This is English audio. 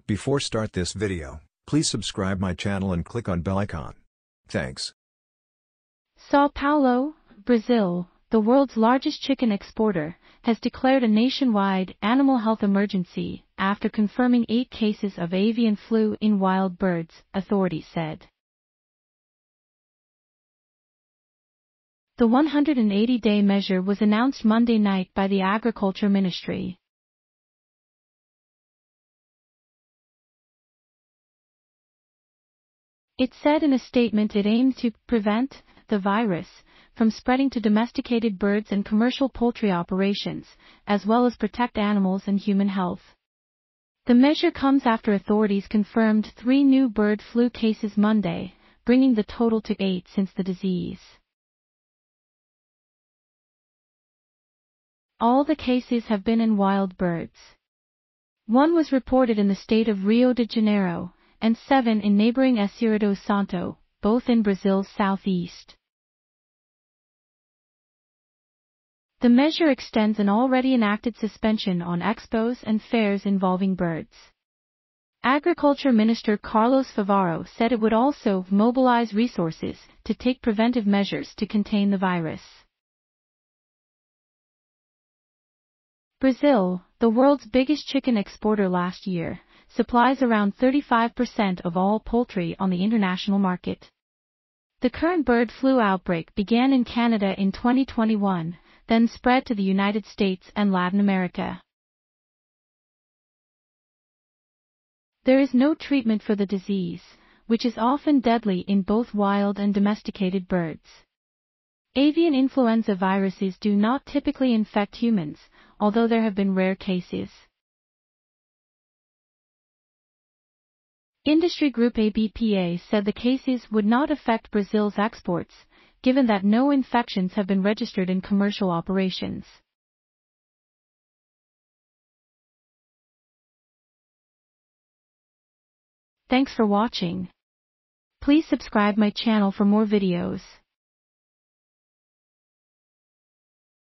Before start this video, please subscribe my channel and click on bell icon. Thanks. SAO Paulo, Brazil, the world's largest chicken exporter, has declared a nationwide animal health emergency after confirming 8 cases of avian flu in wild birds, authorities said. The 180-day measure was announced Monday night by the Agriculture Ministry. It said in a statement it aimed to prevent the virus from spreading to domesticated birds and commercial poultry operations, as well as protect animals and human health. The measure comes after authorities confirmed 3 new bird flu cases Monday, bringing the total to 8 since the disease. All the cases have been in wild birds. 1 was reported in the state of Rio de Janeiro, and 7 in neighboring Espírito Santo, both in Brazil's southeast. The measure extends an already enacted suspension on expos and fairs involving birds. Agriculture Minister Carlos Favaro said it would also mobilize resources to take preventive measures to contain the virus. Brazil, the world's biggest chicken exporter last year, supplies around 35% of all poultry on the international market. The current bird flu outbreak began in Canada in 2021, then spread to the United States and Latin America. There is no treatment for the disease, which is often deadly in both wild and domesticated birds. Avian influenza viruses do not typically infect humans, although there have been rare cases. Industry group ABPA said the cases would not affect Brazil's exports, given that no infections have been registered in commercial operations. Thanks for watching. Please subscribe my channel for more videos.